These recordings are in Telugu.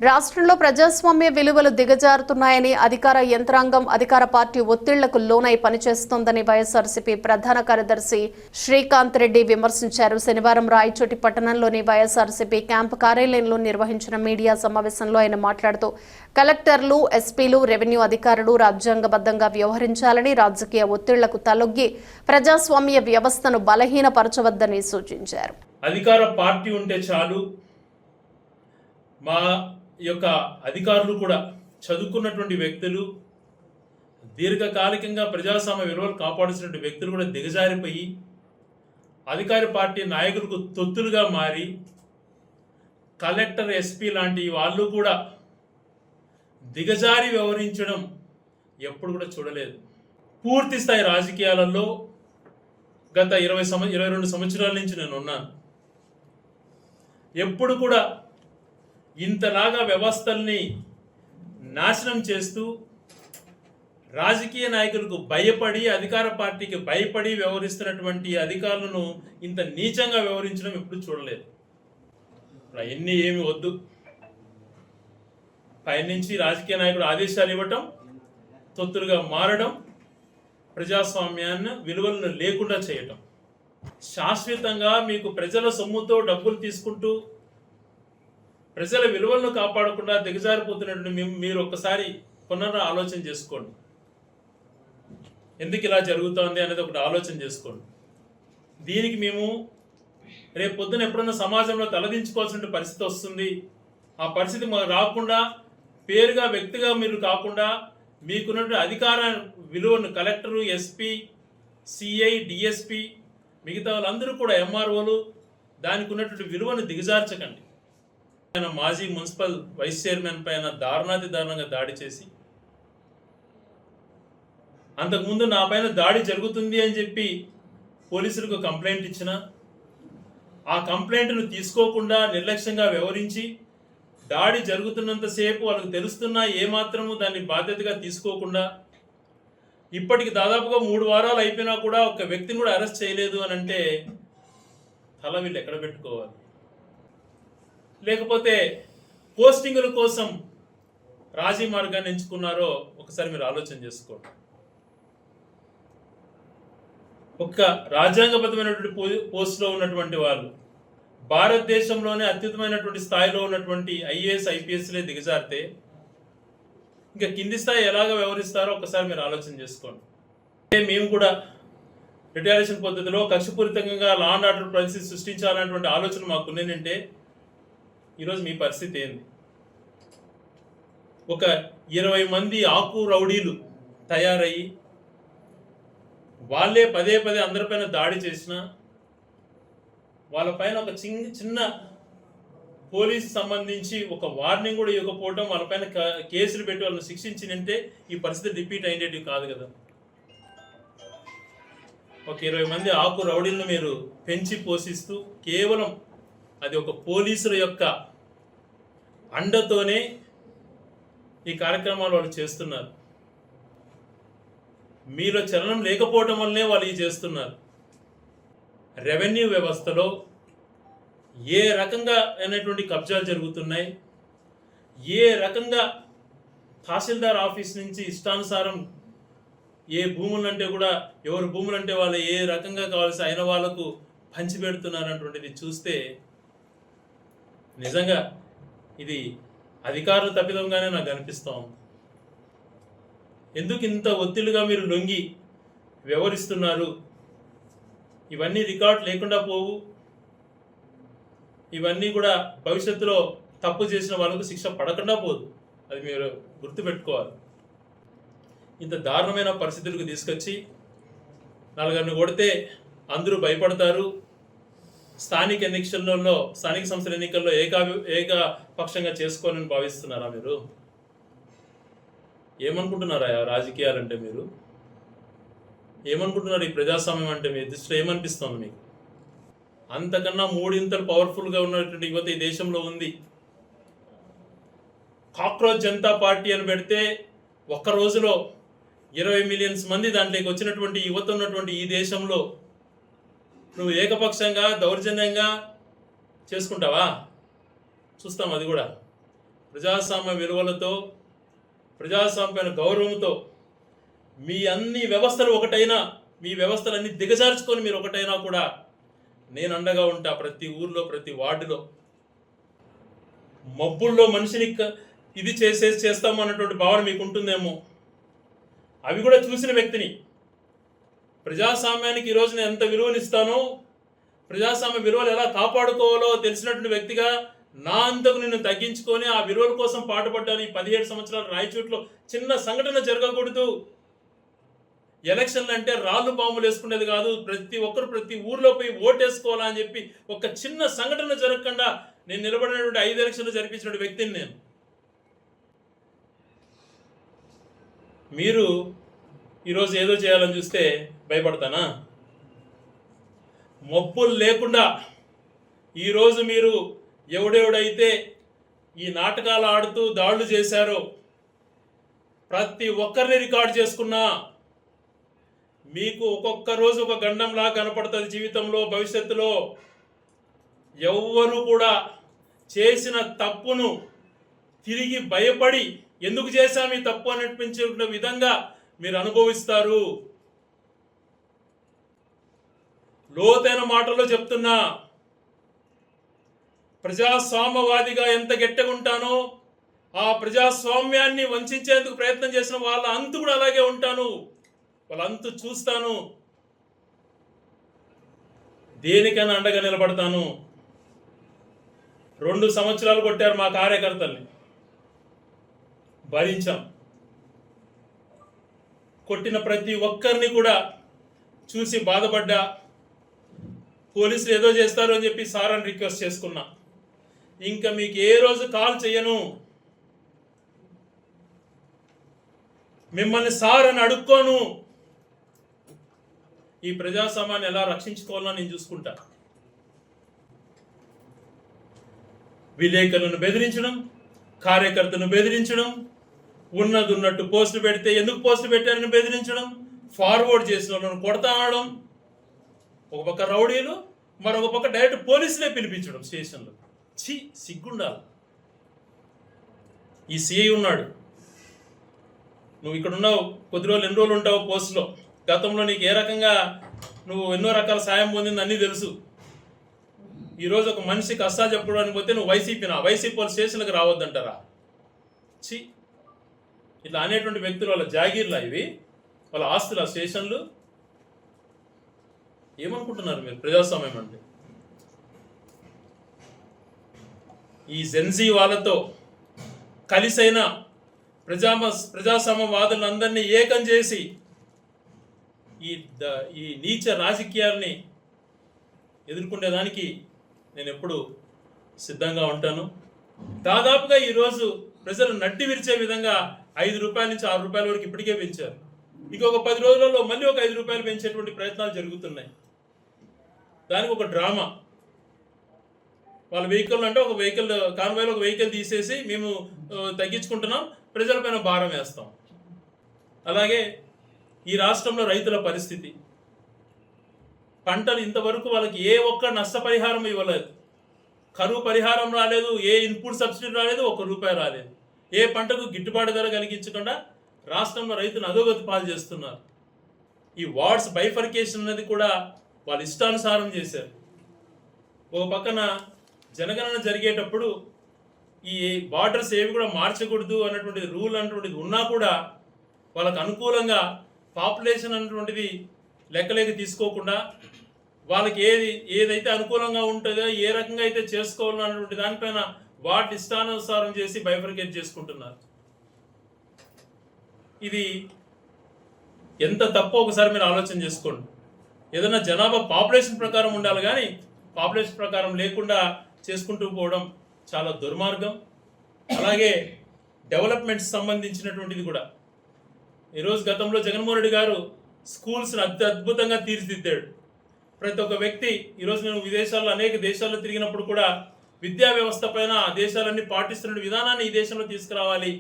రాష్ట్రంలో ప్రజాస్వామ్య విలువలు దిగజారుతున్నాయని అధికార యంత్రాంగం అధికార పార్టీ ఒత్తిళ్లకు లోనై పనిచేస్తోందని వైఎస్ఆర్సీపీ ప్రధాన కార్యదర్శి శ్రీకాంత్ రెడ్డి విమర్శించారు. శనివారం రాయచోటి పట్టణంలోని వైఎస్ఆర్సీపీ క్యాంపు కార్యాలయంలో నిర్వహించిన మీడియా సమావేశంలో ఆయన మాట్లాడుతూ కలెక్టర్లు, ఎస్పీలు, రెవెన్యూ అధికారులు రాజ్యాంగబద్ధంగా వ్యవహరించాలని, రాజకీయ ఒత్తిళ్లకు తలొగ్గి ప్రజాస్వామ్య వ్యవస్థను బలహీనపరచవద్దని సూచించారు. అధికార పార్టీ ఉంటే చాలు, మా యొక్క అధికారులు కూడా చదువుకున్నటువంటి వ్యక్తులు, దీర్ఘకాలికంగా ప్రజాస్వామ్య విలువలు కాపాడుతున్న వ్యక్తులు కూడా దిగజారిపోయి అధికార పార్టీ నాయకులకు తొత్తులుగా మారి కలెక్టర్, ఎస్పీ లాంటి వాళ్ళు కూడా దిగజారి వ్యవహరించడం ఎప్పుడు కూడా చూడలేదు. పూర్తి స్థాయి రాజకీయాలలో గత 22 సంవత్సరాల నుంచి నేను ఉన్నాను. ఎప్పుడు కూడా ఇంతలాగా వ్యవస్థల్ని నాశనం చేస్తూ రాజకీయ నాయకులకు భయపడి, అధికార పార్టీకి భయపడి వ్యవహరిస్తున్నటువంటి అధికారులను ఇంత నీచంగా వ్యవహరించడం ఎప్పుడు చూడలేదు. అవన్నీ ఏమి వద్దు, పైనుంచి రాజకీయ నాయకుడు ఆదేశాలు ఇవ్వటం, తొత్తులుగా మారడం, ప్రజాస్వామ్యాన్ని విలువలను లేకుండా చేయటం, శాశ్వతంగా మీకు ప్రజల సొమ్ముతో డబ్బులు తీసుకుంటూ ప్రజల విలువలను కాపాడకుండా దిగజారిపోతున్నట్టు మీరు ఒక్కసారి ఆలోచన చేసుకోండి. ఎందుకు ఇలా జరుగుతోంది అనేది ఒకటి ఆలోచన చేసుకోండి. దీనికి మేము రేపు పొద్దున ఎప్పుడన్నా సమాజంలో తలదించుకోవాల్సిన పరిస్థితి వస్తుంది. ఆ పరిస్థితి రాకుండా, పేరుగా వ్యక్తిగా మీరు కాకుండా మీకున్నటువంటి అధికార విలువను కలెక్టరు, ఎస్పీ, సిఐ, డిఎస్పీ, మిగతా వాళ్ళందరూ కూడా ఎంఆర్ఓలు దానికి ఉన్నటువంటి విలువను దిగజార్చకండి. మాజీ మున్సిపల్ వైస్ చైర్మన్ పైన దారుణంగా దాడి చేసి, అంతకుముందు నా పైన దాడి జరుగుతుంది అని చెప్పి పోలీసులకు కంప్లైంట్ ఇచ్చిన, ఆ కంప్లైంట్ను తీసుకోకుండా నిర్లక్ష్యంగా వ్యవహరించి దాడి జరుగుతున్నంతసేపు వాళ్ళకు తెలుస్తున్నా ఏమాత్రము దాన్ని బాధ్యతగా తీసుకోకుండా ఇప్పటికి దాదాపుగా 3 వారాలు అయిపోయినా కూడా ఒక వ్యక్తిని కూడా అరెస్ట్ చేయలేదు అని అంటే తల వీళ్ళు ఎక్కడ పెట్టుకోవాలి? లేకపోతే పోస్టింగుల కోసం రాజీ మార్గాన్ని ఎంచుకున్నారో ఒకసారి మీరు ఆలోచన చేసుకోండి. ఒక రాజ్యాంగబద్ధమైనటువంటి పోస్టులో ఉన్నటువంటి వాళ్ళు, భారతదేశంలోనే అత్యుత్తమైనటువంటి స్థాయిలో ఉన్నటువంటి ఐఏఎస్, ఐపీఎస్లే దిగజారితే ఇంకా కింది స్థాయి ఎలాగ వ్యవహరిస్తారో ఒకసారి మీరు ఆలోచన చేసుకోండి. మేము కూడా రిటాలియేషన్ పద్ధతిలో కక్షపూరితంగా లా అండ్ ఆర్డర్ పరిస్థితి సృష్టించాలన్నటువంటి ఆలోచన మాకున్నేంటే ఈరోజు మీ పరిస్థితి ఏంది? ఒక 20 మంది ఆకు రౌడీలు తయారయ్యి వాళ్ళే పదే అందరిపైన దాడి చేసిన, వాళ్ళపైన ఒక చిన్న పోలీసు సంబంధించి ఒక వార్నింగ్ కూడా ఇవ్వకపోవడం, వాళ్ళపైన కేసులు పెట్టి వాళ్ళని శిక్షించినంటే ఈ పరిస్థితి రిపీట్ అయ్యేటివి కాదు కదా. ఒక 20 మంది ఆకు రౌడీలను మీరు పెంచి పోషిస్తూ కేవలం అది ఒక పోలీసుల యొక్క అండతోనే ఈ కార్యక్రమాలు వాళ్ళు చేస్తున్నారు. మీలో చలనం లేకపోవటం వల్లనే వాళ్ళు ఇది చేస్తున్నారు. రెవెన్యూ వ్యవస్థలో ఏ రకంగా అయినటువంటి కబ్జాలు జరుగుతున్నాయి, ఏ రకంగా తహసీల్దార్ ఆఫీస్ నుంచి ఇష్టానుసారం ఏ భూములంటే కూడా ఎవరు భూములంటే వాళ్ళు ఏ రకంగా కావాల్సి అయిన వాళ్ళకు పంచిపెడుతున్నారు అన్నటువంటిది చూస్తే నిజంగా ఇది అధికారుల తప్పిదంగానే నాకు అనిపిస్తాం. ఎందుకు ఇంత ఒత్తిడిగా మీరు లొంగి వ్యవహరిస్తున్నారు? ఇవన్నీ రికార్డు లేకుండా పోవు. ఇవన్నీ కూడా భవిష్యత్తులో తప్పు చేసిన వాళ్ళకు శిక్ష పడకుండా పోదు. అది మీరు గుర్తుపెట్టుకోవాలి. ఇంత దారుణమైన పరిస్థితులకు తీసుకొచ్చి నలుగురిని కొడితే అందరూ భయపడతారు. స్థానిక సంస్థల ఎన్నికల్లో ఏకపక్షంగా చేసుకోవాలని భావిస్తున్నారా? మీరు ఏమనుకుంటున్నారా రాజకీయాలంటే? మీరు ఏమనుకుంటున్నారు? ఈ ప్రజాస్వామ్యం అంటే మీ దృష్టిలో ఏమనిపిస్తుంది మీకు? అంతకన్నా 3 ఇంతలు పవర్ఫుల్గా ఉన్నటువంటి యువత ఈ దేశంలో ఉంది. కాక్రోచ్ జనతా పార్టీ అని పెడితే ఒక్క రోజులో 20 మిలియన్స్ మంది దాంట్లోకి వచ్చినటువంటి యువత ఉన్నటువంటి ఈ దేశంలో నువ్వు ఏకపక్షంగా దౌర్జన్యంగా చేసుకుంటావా? చూస్తాం. అది కూడా ప్రజాస్వామ్య విలువలతో, ప్రజాస్వామ్య గౌరవంతో మీ అన్ని వ్యవస్థలు ఒకటైనా, మీ వ్యవస్థలన్నీ దిగజార్చుకొని మీరు ఒకటైనా కూడా నేను అండగా ఉంటా. ప్రతి ఊర్లో, ప్రతి వార్డులో మబ్బుల్లో మనిషిని ఇది చేస్తాము అన్నటువంటి భావన మీకు ఉంటుందేమో. అవి కూడా చూసిన వ్యక్తిని. ప్రజాస్వామ్యానికి ఈరోజు నేను ఎంత విలువనిస్తానో, ప్రజాస్వామ్య విలువలు ఎలా కాపాడుకోవాలో తెలిసినటువంటి వ్యక్తిగా నా అంతకు నిన్ను తగ్గించుకొని ఆ విలువల కోసం పాటుపడ్డాను. ఈ 17 సంవత్సరాలు రాయచోట్లో చిన్న సంఘటన జరగకూడదు. ఎలక్షన్లు అంటే రాళ్ళు పాములు వేసుకునేది కాదు. ప్రతి ఒక్కరు ప్రతి ఊర్లో పోయి ఓటేసుకోవాలా అని చెప్పి ఒక చిన్న సంఘటన జరగకుండా నేను నిలబడినటువంటి 5 ఎలక్షన్లు జరిపించిన వ్యక్తిని నేను. మీరు ఈరోజు ఏదో చేయాలని చూస్తే భయపడతానా? మబ్బులు లేకుండా ఈరోజు మీరు ఎవడెవడైతే ఈ నాటకాలు ఆడుతూ దాడులు చేశారో ప్రతి ఒక్కరిని రికార్డ్ చేసుకున్నా మీకు ఒక్కొక్క రోజు ఒక గండంలా కనపడుతుంది జీవితంలో, భవిష్యత్తులో. ఎవ్వరూ కూడా చేసిన తప్పును తిరిగి భయపడి ఎందుకు చేశాము ఈ తప్పు అనిపించిన విధంగా మీరు అనుభవిస్తారు. లోతైన మాటల్లో చెప్తున్నా, ప్రజాస్వామ్యవాదిగా ఎంత గట్టిగా ఉంటానో ఆ ప్రజాస్వామ్యాన్ని వంచేందుకు ప్రయత్నం చేసిన వాళ్ళ అంతు కూడా అలాగే ఉంటాను. వాళ్ళ అంతు చూస్తాను. దేనికైనా అండగా నిలబడతాను. 2 సంవత్సరాలు కొట్టారు మా కార్యకర్తల్ని, భరించాం. కొట్టిన ప్రతి ఒక్కరిని కూడా చూసి బాధపడ్డా. పోలీసులు ఏదో చేస్తారు అని చెప్పి సార్ అని రిక్వెస్ట్ చేసుకున్నా. ఇంకా మీకు ఏ రోజు కాల్ చేయను, మిమ్మల్ని సార్ అని అడుక్కోను. ఈ ప్రజాస్వామ్యాన్ని ఎలా రక్షించుకోవాలో నేను చూసుకుంటా. విలేకరులను బెదిరించడం, కార్యకర్తలను బెదిరించడం, ఉన్నది ఉన్నట్టు పోస్టులు పెడితే ఎందుకు పోస్టులు పెట్టారని బెదిరించడం, ఫార్వర్డ్ చేసిన వాళ్ళను కొడతా అనడం, ఒక పక్క రౌడీలు, మరొక పక్క డైరెక్ట్ పోలీసులే పిలిపించడం స్టేషన్లో. సిగ్గుండాలి. ఈ సిఐ ఉన్నాడు, నువ్వు ఇక్కడ ఉన్నావు, కొద్ది రోజులు ఎన్ని రోజులు ఉంటావు పోస్టులో, గతంలో నీకు ఏ రకంగా నువ్వు ఎన్నో రకాల సాయం పొందింది అన్నీ తెలుసు. ఈరోజు ఒక మనిషి కష్టాలు చెప్పుకోవడానికి పోతే నువ్వు వైసీపీ వాళ్ళ స్టేషన్లకు రావద్దంటారా? ఇట్లా అనేటువంటి వ్యక్తులు వాళ్ళ జాగీర్లా ఇవి, వాళ్ళ ఆస్తుల స్టేషన్లు. ఏమనుకుంటున్నారు మీరు ప్రజాస్వామ్యం అంటే? ఈ జెన్జీ వాళ్ళతో కలిసైన ప్రజాస్వామ్యవాదులందరినీ ఏకం చేసి ఈ నీచ రాజకీయాల్ని ఎదుర్కొనేదానికి నేను ఎప్పుడు సిద్ధంగా ఉంటాను. దాదాపుగా ఈరోజు ప్రజలు నడ్డి విరిచే విధంగా 5 రూపాయల నుంచి 6 రూపాయల వరకు ఇప్పటికే పెంచారు. ఇంకొక 10 రోజులలో మళ్ళీ ఒక 5 రూపాయలు పెంచేటువంటి ప్రయత్నాలు జరుగుతున్నాయి. దానికి ఒక డ్రామా. వాళ్ళ వెహికల్ అంటే ఒక వెహికల్ కాన్వాయ్లో ఒక వెహికల్ తీసేసి మేము తగ్గించుకుంటున్నాం, ప్రజలపైన భారం వేస్తాం. అలాగే ఈ రాష్ట్రంలో రైతుల పరిస్థితి, పంటలు ఇంతవరకు వాళ్ళకి ఏ ఒక్క నష్టపరిహారం ఇవ్వలేదు, కరువు పరిహారం రాలేదు, ఏ ఇన్పుట్ సబ్సిడీ రాలేదు, 1 రూపాయి రాలేదు. ఏ పంటకు గిట్టుబాటు ధర కలిగించకుండా రాష్ట్రంలో రైతును అధోగతి పాలు చేస్తున్నారు. ఈ వార్డ్స్ బైఫర్కేషన్ అనేది కూడా వాళ్ళు ఇష్టానుసారం చేశారు. ఒక పక్కన జనగణన జరిగేటప్పుడు ఈ బార్డర్స్ ఏవి కూడా మార్చకూడదు అన్నటువంటిది రూల్ అన్నటువంటిది ఉన్నా కూడా వాళ్ళకు అనుకూలంగా పాపులేషన్ అన్నటువంటిది లెక్కలేక తీసుకోకుండా వాళ్ళకి ఏదైతే అనుకూలంగా ఉంటుందో, ఏ రకంగా అయితే చేసుకోవాలన్నటువంటి దానిపైన వాటి ఇష్టానుసారం చేసి బైఫర్కేట్ చేసుకుంటున్నారు. ఇది ఎంత తప్పో ఒకసారి మీరు ఆలోచన చేసుకోండి. ఏదైనా జనాభా పాపులేషన్ ప్రకారం ఉండాలి, కానీ పాపులేషన్ ప్రకారం లేకుండా చేసుకుంటూ పోవడం చాలా దుర్మార్గం. అలాగే డెవలప్మెంట్స్ సంబంధించినటువంటిది కూడా ఈరోజు గతంలో జగన్మోహన్ రెడ్డి గారు స్కూల్స్ని అద్భుతంగా తీర్చిదిద్దాడు. ప్రతి ఒక్క వ్యక్తి ఈరోజు నేను విదేశాల్లో అనేక దేశాల్లో తిరిగినప్పుడు కూడా విద్యా వ్యవస్థ పైన ఆ దేశాలన్నీ పాటిస్తున్న విధానాన్ని ఈ దేశంలో తీసుకురావాలి,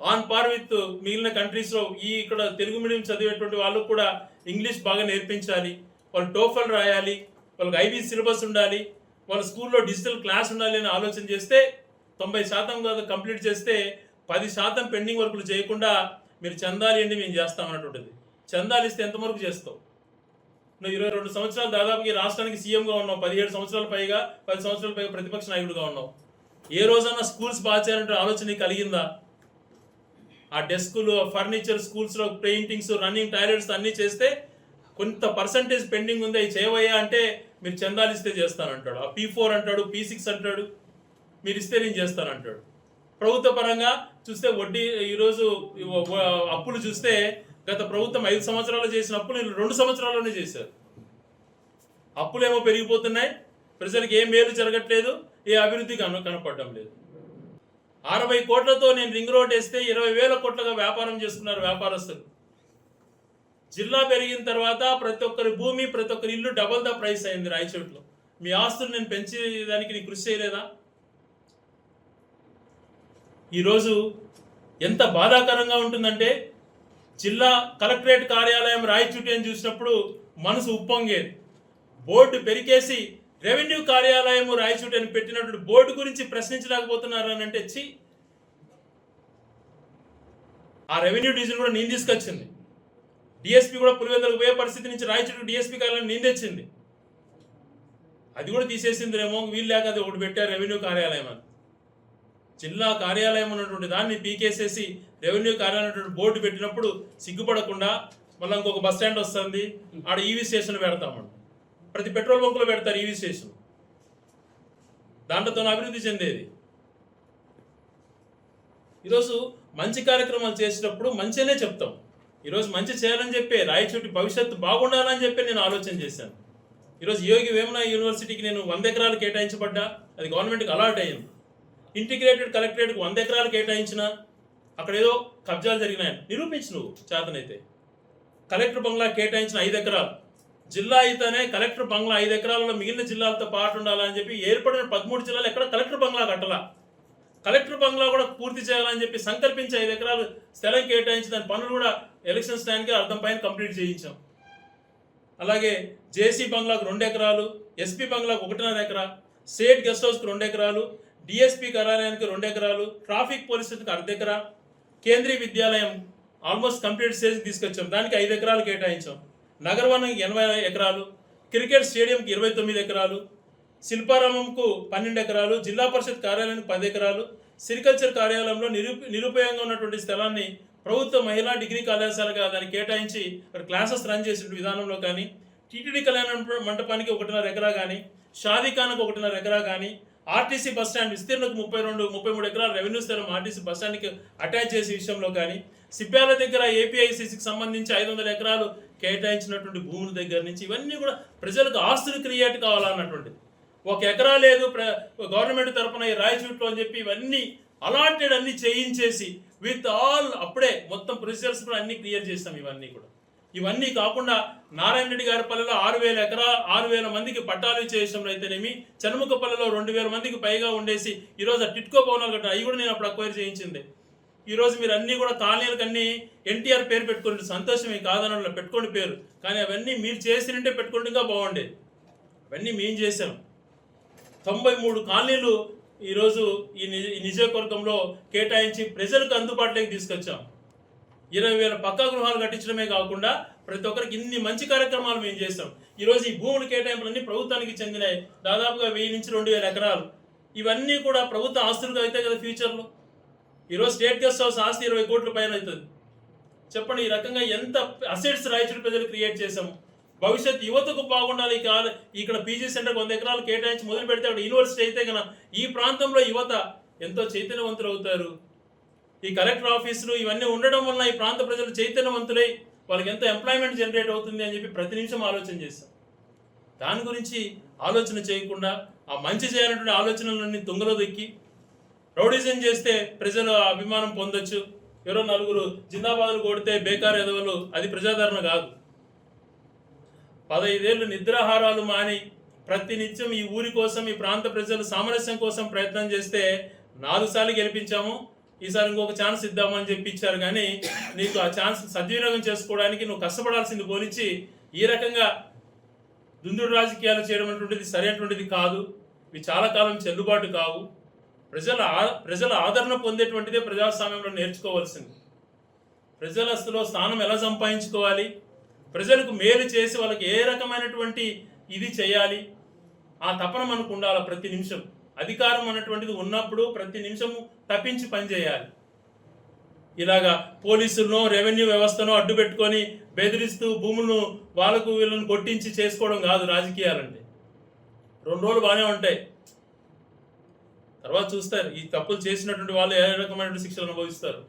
ఆన్ పార్ విత్ మిగిలిన కంట్రీస్లో. ఇక్కడ తెలుగు మీడియం చదివేటువంటి వాళ్ళకు కూడా ఇంగ్లీష్ బాగా నేర్పించాలి, వాళ్ళు టోఫల్ రాయాలి, వాళ్ళకి ఐబీ సిలబస్ ఉండాలి, వాళ్ళ స్కూల్లో డిజిటల్ క్లాస్ ఉండాలి అని ఆలోచన చేస్తే 90% కంప్లీట్ చేస్తే 10% పెండింగ్ వర్కులు చేయకుండా మీరు చందాలు ఏంటి మేము చేస్తామన్నటువంటిది. చందాలు ఇస్తే ఎంతవరకు చేస్తావు? నువ్వు 22 సంవత్సరాలు దాదాపుగా ఈ రాష్ట్రానికి సీఎంగా ఉన్నావు, 17 సంవత్సరాల పైగా 10 సంవత్సరాల పైగా ప్రతిపక్ష నాయకుడిగా ఉన్నావు. ఏ రోజన్నా స్కూల్స్ బాగా చేయాలంటే ఆలోచన నీకు కలిగిందా? ఆ డెస్కులు, ఫర్నిచర్, స్కూల్స్లో పెయింటింగ్స్, రన్నింగ్ టాయిలెట్స్ అన్నీ చేస్తే కొంత పర్సంటేజ్ పెండింగ్ ఉంది, అవి చేయవయ్యా అంటే మీరు చందాలు ఇస్తే చేస్తానంటాడు. ఆ P4 అంటాడు, P6 అంటాడు, మీరు ఇస్తే నేను చేస్తానంటాడు. ప్రభుత్వ పరంగా చూస్తే వడ్డీ ఈరోజు అప్పులు చూస్తే గత ప్రభుత్వం 5 సంవత్సరాలు చేసిన అప్పులు 2 సంవత్సరాల్లోనే చేశారు. అప్పులేమో పెరిగిపోతున్నాయి, ప్రజలకు ఏ మేలు జరగట్లేదు, ఏ అభివృద్ధి కనపడడం లేదు. 60 కోట్లతో నేను రింగ్ రోడ్ వేస్తే 20,000 కోట్లుగా వ్యాపారం చేసుకున్నారు వ్యాపారస్తులు. జిల్లా పెరిగిన తర్వాత ప్రతి ఒక్కరి భూమి, ప్రతి ఒక్కరి ఇల్లు డబల్ ద ప్రైస్ అయింది రాయచోట్లో. మీ ఆస్తులు నేను పెంచేదానికి నీ కృషి చేయలేదా? ఈరోజు ఎంత బాధాకరంగా ఉంటుందంటే జిల్లా కలెక్టరేట్ కార్యాలయం రాయచూటి అని చూసినప్పుడు మనసు ఉప్పొంగేది. బోర్డు పెరికేసి రెవెన్యూ కార్యాలయం రాయచూటి అని పెట్టినటువంటి బోర్డు గురించి ప్రశ్నించలేకపోతున్నారు అని అంటే ఆ రెవెన్యూ డివిజన్ కూడా నేను తీసుకొచ్చింది. డిఎస్పీ కూడా పులివెందులకు పోయే పరిస్థితి నుంచి రాయచూటి డిఎస్పీ కార్యాలయం నేను తెచ్చింది. అది కూడా తీసేసిందిరేమో, వీళ్ళు లేక అది ఒకటి పెట్టారు రెవెన్యూ కార్యాలయం అని. జిల్లా కార్యాలయం ఉన్నటువంటి దాన్ని పీకేసేసి రెవెన్యూ కార్యాలయం ఉన్నటువంటి బోర్డు పెట్టినప్పుడు సిగ్గుపడకుండా మళ్ళీ ఇంకొక బస్ స్టాండ్ వస్తుంది, ఆడ ఈవీ స్టేషన్ పెడతామండి. ప్రతి పెట్రోల్ బంకులో పెడతారు ఈవీ స్టేషన్. దాంట్తో అభివృద్ధి చెందేది. ఈరోజు మంచి కార్యక్రమాలు చేసేటప్పుడు మంచిగానే చెప్తాం. ఈరోజు మంచి చేయాలని చెప్పి రాయచోటి భవిష్యత్తు బాగుండాలని చెప్పి నేను ఆలోచన చేశాను. ఈరోజు యోగి వేమన యూనివర్సిటీకి నేను 100 ఎకరాలు కేటాయించబడ్డా, అది గవర్నమెంట్కి అలాట్ అయ్యింది. ఇంటిగ్రేటెడ్ కలెక్టరేట్కి 100 ఎకరాలు కేటాయించిన, అక్కడ ఏదో కబ్జాలు జరిగినాయని నిరూపించు నువ్వు చేతనైతే. కలెక్టర్ బంగ్లా కేటాయించిన 5 ఎకరాలు, జిల్లా అయితేనే కలెక్టర్ బంగ్లా 5 ఎకరాలలో మిగిలిన జిల్లాలతో పాటు ఉండాలని చెప్పి ఏర్పడిన 13 జిల్లాలు ఎక్కడ కలెక్టర్ బంగ్లా కట్టాల. కలెక్టర్ బంగ్లా కూడా పూర్తి చేయాలని చెప్పి సంకల్పించి 5 ఎకరాలు స్థలం కేటాయించి దాని పనులు కూడా ఎలక్షన్స్ టైంకి అర్థం పైన కంప్లీట్ చేయించాం. అలాగే జేసీ బంగ్లాకు 2 ఎకరాలు, ఎస్పీ బంగ్లాకు 1.5 ఎకరా, స్టేట్ గెస్ట్ హౌస్కి 2 ఎకరాలు, డిఎస్పీ కార్యాలయానికి 2 ఎకరాలు, ట్రాఫిక్ పోలీస్ స్టేషన్కి 1/2 ఎకరా, కేంద్రీయ విద్యాలయం ఆల్మోస్ట్ కంప్లీట్ స్టేజ్కి తీసుకొచ్చాం, దానికి 5 ఎకరాలు కేటాయించాం. నగరవనంకి 80 ఎకరాలు, క్రికెట్ స్టేడియంకి 29 ఎకరాలు, శిల్పారామంకు 12 ఎకరాలు, జిల్లా పరిషత్ కార్యాలయానికి 10 ఎకరాలు, సిరికల్చర్ కార్యాలయంలో నిరుపయోగంగా ఉన్నటువంటి స్థలాన్ని ప్రభుత్వ మహిళా డిగ్రీ కళాశాలగా దాన్ని కేటాయించి అక్కడ క్లాసెస్ రన్ చేసిన విధానంలో కానీ, టీటీడీ కళ్యాణ మంటపానికి 1.5 ఎకరా కానీ, షాదీఖాన్కు 1.5 ఎకరా కానీ, ఆర్టీసీ బస్ స్టాండ్ విస్తీర్ణకు 33 ఎకరాల రెవెన్యూ స్థలం ఆర్టీసీ బస్ స్టాండ్కి అటాచ్ చేసే విషయంలో కానీ, సిబ్బ్యాల దగ్గర ఏపీఐసిసికి సంబంధించి 500 ఎకరాలు కేటాయించినటువంటి భూముల దగ్గర నుంచి ఇవన్నీ కూడా ప్రజలకు ఆస్తులు క్రియేట్ కావాలన్నటువంటిది. 1 ఎకరా లేదు గవర్నమెంట్ తరఫున ఈ రాయచూట్లో అని చెప్పి ఇవన్నీ అలాటెడ్ అన్ని చేయించేసి విత్ ఆల్ అప్పుడే మొత్తం ప్రొసీజర్స్ కూడా అన్ని క్లియర్ చేస్తాం. ఇవన్నీ కాకుండా నారాయణ రెడ్డి గారి పల్లెలో 6,000 మందికి పట్టాలు ఇచ్చే విషయంలో అయితేనేమి, చనుముకపల్లెలో 2,000 మందికి పైగా ఉండేసి ఈరోజు ఆ టిట్కో భవనాలు కట్టారు, అవి కూడా నేను అప్పుడు అక్వైర్ చేయించింది. ఈరోజు మీరు అన్నీ కూడా కాలనీలకు అన్ని ఎన్టీఆర్ పేరు పెట్టుకోండి, సంతోషమే కాదనలో పెట్టుకోండి పేరు, కానీ అవన్నీ మీరు చేసినంటే పెట్టుకుంటే ఇంకా బాగుండేది. అవన్నీ మేము చేసాం. 93 కాలనీలు ఈరోజు ఈ నియోజకవర్గంలో కేటాయించి ప్రజలకు అందుబాటులోకి తీసుకొచ్చాం. 20,000 పక్కా గృహాలు కట్టించడమే కాకుండా ప్రతి ఒక్కరికి ఇన్ని మంచి కార్యక్రమాలు మేము చేస్తాం. ఈరోజు ఈ భూముల కేటాయింపులన్నీ ప్రభుత్వానికి చెందినాయి, దాదాపుగా 1000 నుంచి 2,000 ఎకరాలు. ఇవన్నీ కూడా ప్రభుత్వ ఆస్తులుగా అవుతాయి కదా ఫ్యూచర్లో. ఈరోజు స్టేట్ గెస్ట్ హౌస్ ఆస్తి 20 కోట్ల పైన అవుతుంది. చెప్పండి, ఈ రకంగా ఎంత అసెట్స్ రాయచూరు ప్రజలు క్రియేట్ చేసాము. భవిష్యత్ యువతకు బాగుండాలి. ఇక్కడ పీజీ సెంటర్కి 100 ఎకరాలు కేటాయించి మొదలు పెడితే అక్కడ యూనివర్సిటీ అయితే కన్నా ఈ ప్రాంతంలో యువత ఎంతో చైతన్యవంతులు అవుతారు. ఈ కలెక్టర్ ఆఫీసులు ఇవన్నీ ఉండడం వల్ల ఈ ప్రాంత ప్రజలు చైతన్యవంతులై వాళ్ళకి ఎంత ఎంప్లాయ్మెంట్ జనరేట్ అవుతుంది అని చెప్పి ప్రతి నిమిషం ఆలోచన చేస్తాం. దాని గురించి ఆలోచన చేయకుండా ఆ మంచి చేయాలనే ఆలోచనలన్నీ తుంగలో దొక్కి రౌడిజం చేస్తే ప్రజలు అభిమానం పొందొచ్చు, ఎవరో 4 జిందాబాదులు కొడితే బేకార్ ఎదవలు, అది ప్రజాదరణ కాదు. 15 ఏళ్ళు నిద్రాహారాలు మాని ప్రతినిత్యం ఈ ఊరి కోసం, ఈ ప్రాంత ప్రజల సామరస్యం కోసం ప్రయత్నం చేస్తే 4 సార్లు గెలిపించాము. ఈసారి ఇంకొక ఛాన్స్ ఇద్దామని చెప్పి ఇచ్చారు, కానీ నీకు ఆ ఛాన్స్ సద్వినియోగం చేసుకోవడానికి నువ్వు కష్టపడాల్సింది పోనిచ్చి ఈ రకంగా దుందుడు రాజకీయాలు చేయడం అనేటువంటిది సరైనటువంటిది కాదు. ఇవి చాలా కాలం చెల్లుబాటు కావు. ప్రజల ఆదరణ పొందేటువంటిదే ప్రజాస్వామ్యంలో నేర్చుకోవాల్సింది. ప్రజలలో స్థానం ఎలా సంపాదించుకోవాలి, ప్రజలకు మేలు చేసి వాళ్ళకి ఏ రకమైనటువంటి ఇది చేయాలి, ఆ తపన మనకు ఉండాలి. ప్రతి నిమిషం అధికారం అన్నటువంటిది ఉన్నప్పుడు ప్రతి నిమిషము తప్పించి పనిచేయాలి. ఇలాగా పోలీసులను రెవెన్యూ వ్యవస్థను అడ్డు పెట్టుకొని బెదిరిస్తూ భూములను వాళ్ళకు వీళ్ళను కొట్టించి చేసుకోవడం కాదు రాజకీయాలంటే. 2 రోజులు బాగానే ఉంటాయి, తర్వాత చూస్తారు ఈ తప్పులు చేసినటువంటి వాళ్ళు ఏ రకమైనటువంటి శిక్షలు అనుభవిస్తారు.